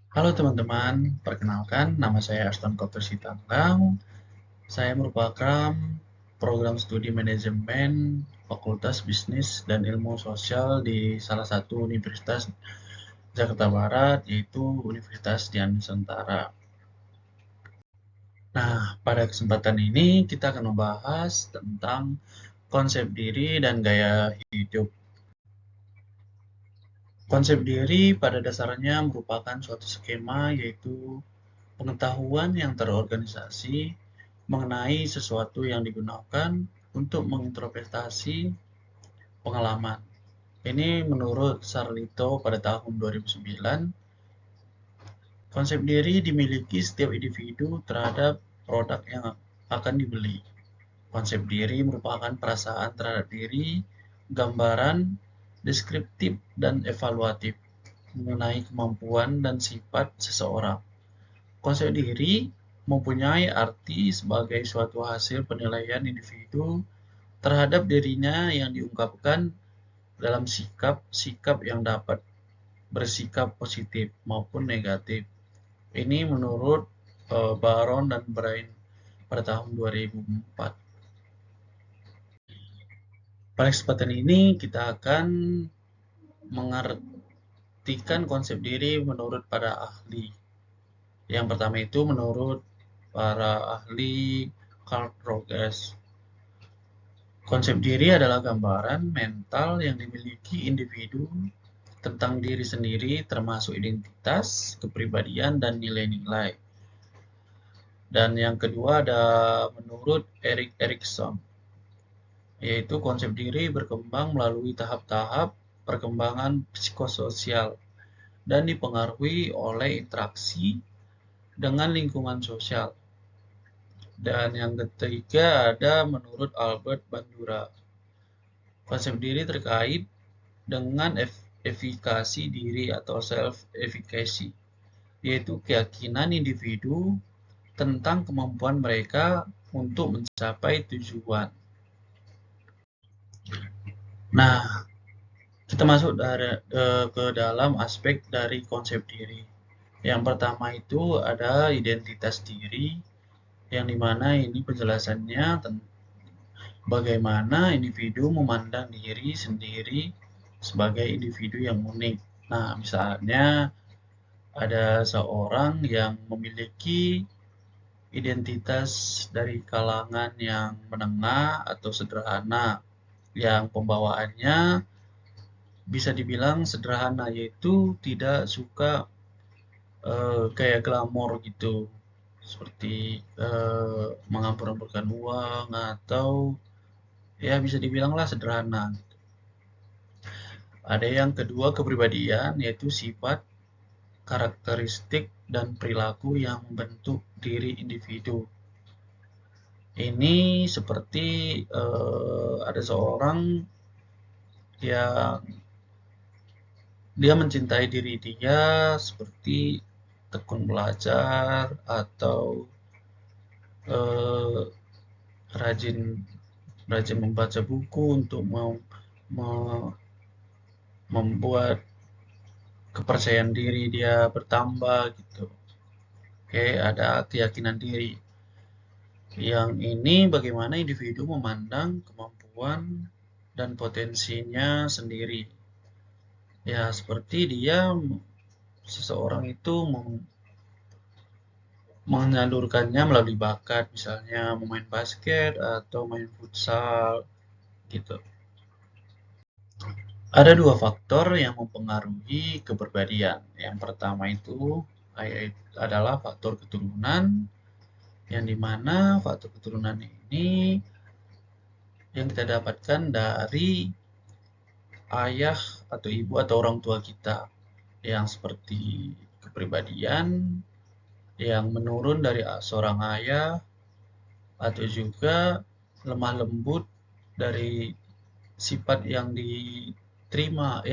Halo teman-teman, perkenalkan nama saya Aston Koper Sitanggang. Saya merupakan program studi manajemen Fakultas Bisnis dan Ilmu Sosial di salah satu universitas Jakarta Barat, yaitu Universitas Dian Nusantara. Nah, pada kesempatan ini kita akan membahas tentang konsep diri dan gaya hidup. Konsep diri pada dasarnya merupakan suatu skema, yaitu pengetahuan yang terorganisasi mengenai sesuatu yang digunakan untuk menginterpretasi pengalaman. Ini menurut Sarlito pada tahun 2009, konsep diri dimiliki setiap individu terhadap produk yang akan dibeli. Konsep diri merupakan perasaan terhadap diri, gambaran, deskriptif, dan evaluatif mengenai kemampuan dan sifat seseorang. Konsep diri mempunyai arti sebagai suatu hasil penilaian individu terhadap dirinya yang diungkapkan dalam sikap-sikap yang dapat bersikap positif maupun negatif. Ini menurut Baron dan Brain pada tahun 2004. Pada kesempatan ini kita akan mengartikan konsep diri menurut para ahli. Yang pertama itu menurut para ahli Carl Rogers. Konsep diri adalah gambaran mental yang dimiliki individu tentang diri sendiri termasuk identitas, kepribadian, dan nilai-nilai. Dan yang kedua ada menurut Erik Erikson, yaitu konsep diri berkembang melalui tahap-tahap perkembangan psikososial dan dipengaruhi oleh interaksi dengan lingkungan sosial. Dan yang ketiga ada menurut Albert Bandura, konsep diri terkait dengan efikasi diri atau self-efficacy, yaitu keyakinan individu tentang kemampuan mereka untuk mencapai tujuan. Nah, kita masuk ke dalam aspek dari konsep diri. Yang pertama itu ada identitas diri, yang dimana ini penjelasannya tentang bagaimana individu memandang diri sendiri sebagai individu yang unik. Nah, misalnya ada seorang yang memiliki identitas dari kalangan yang menengah atau sederhana, yang pembawaannya bisa dibilang sederhana, yaitu tidak suka kayak glamor gitu, seperti mengampur-amburkan uang atau ya bisa dibilanglah sederhana. Ada yang kedua kepribadian, yaitu sifat, karakteristik, dan perilaku yang membentuk diri individu. Ini seperti ada seorang yang dia mencintai diri dia seperti tekun belajar atau eh, rajin rajin membaca buku untuk membuat kepercayaan diri dia bertambah gitu. Oke, ada keyakinan diri. Yang ini bagaimana individu memandang kemampuan dan potensinya sendiri. Ya, seperti seseorang itu menyalurkannya melalui bakat, misalnya memain basket atau main futsal gitu. Ada dua faktor yang mempengaruhi kepribadian. Yang pertama itu adalah faktor keturunan, yang dimana faktor keturunan ini yang kita dapatkan dari ayah atau ibu atau orang tua kita, yang seperti kepribadian yang menurun dari seorang ayah atau juga lemah lembut dari sifat yang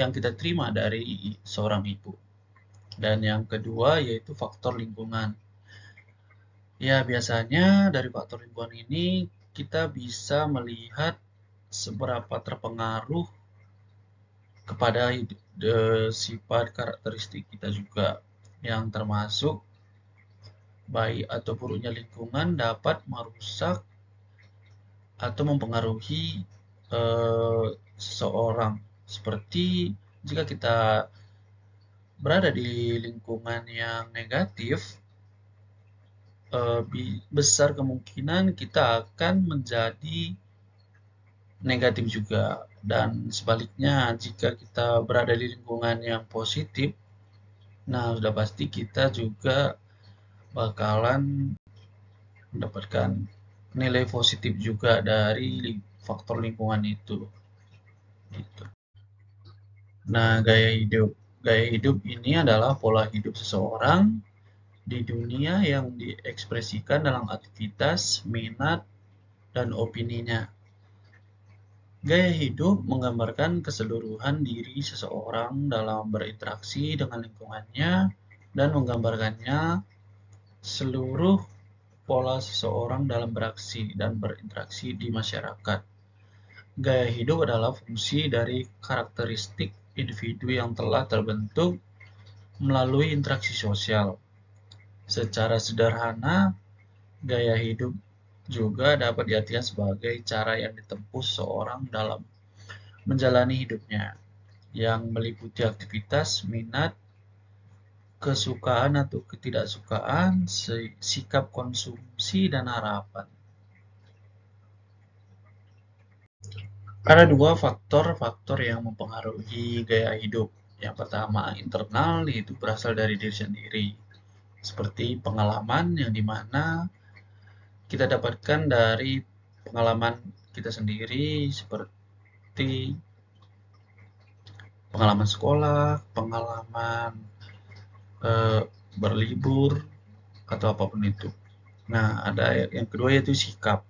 kita terima dari seorang ibu. Dan yang kedua yaitu faktor lingkungan. Ya, biasanya dari faktor lingkungan ini kita bisa melihat seberapa terpengaruh kepada sifat karakteristik kita juga. yang termasuk baik atau buruknya lingkungan dapat merusak atau mempengaruhi seseorang. Seperti jika kita berada di lingkungan yang negatif, besar kemungkinan kita akan menjadi negatif juga. Dan sebaliknya, jika kita berada di lingkungan yang positif, nah sudah pasti kita juga bakalan mendapatkan nilai positif juga dari faktor lingkungan itu. Gitu. Nah, gaya hidup ini adalah pola hidup seseorang di dunia yang diekspresikan dalam aktivitas, minat, dan opininya. Gaya hidup menggambarkan keseluruhan diri seseorang dalam berinteraksi dengan lingkungannya dan menggambarkannya seluruh pola seseorang dalam beraksi dan berinteraksi di masyarakat. Gaya hidup adalah fungsi dari karakteristik individu yang telah terbentuk melalui interaksi sosial. Secara sederhana, gaya hidup juga dapat diartikan sebagai cara yang ditempuh seseorang dalam menjalani hidupnya, yang meliputi aktivitas, minat, kesukaan atau ketidaksukaan, sikap konsumsi, dan harapan. Ada dua faktor-faktor yang mempengaruhi gaya hidup. Yang pertama, internal, yaitu berasal dari diri sendiri, seperti pengalaman yang dimana kita dapatkan dari pengalaman kita sendiri, seperti pengalaman sekolah, pengalaman eh, berlibur, atau apapun itu. Nah, ada yang kedua yaitu sikap.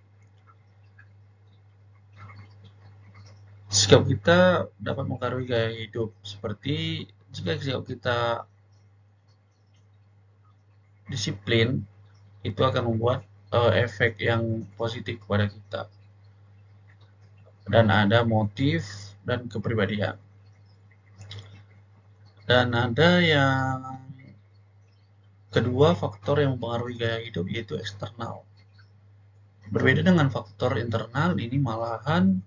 Sikap kita dapat mempengaruhi gaya hidup, seperti jika sikap kita disiplin, itu akan membuat efek yang positif kepada kita. Dan ada motif dan kepribadian. Dan ada yang kedua faktor yang mempengaruhi gaya hidup yaitu eksternal. Berbeda dengan faktor internal, ini malahan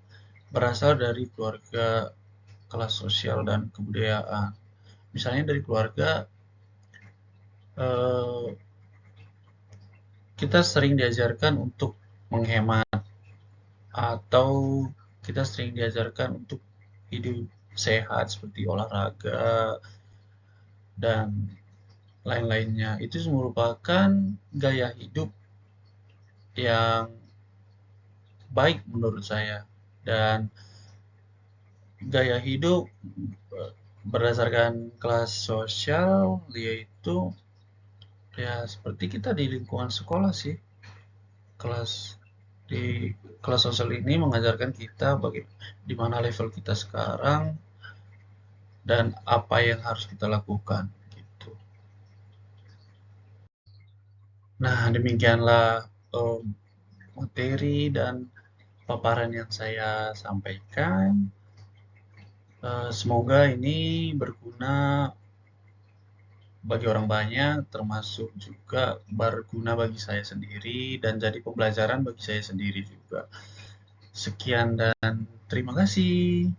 berasal dari keluarga, kelas sosial, dan kebudayaan. Misalnya dari keluarga, eh, kita sering diajarkan untuk menghemat, atau kita sering diajarkan untuk hidup sehat seperti olahraga dan lain-lainnya. Itu merupakan gaya hidup yang baik menurut saya. Dan gaya hidup berdasarkan kelas sosial, yaitu ya seperti kita di lingkungan sekolah sih. Kelas di kelas sosial ini mengajarkan kita di mana level kita sekarang dan apa yang harus kita lakukan gitu. Nah, demikianlah materi dan paparan yang saya sampaikan. Semoga ini berguna bagi orang banyak, termasuk juga berguna bagi saya sendiri dan jadi pembelajaran bagi saya sendiri juga. Sekian dan terima kasih.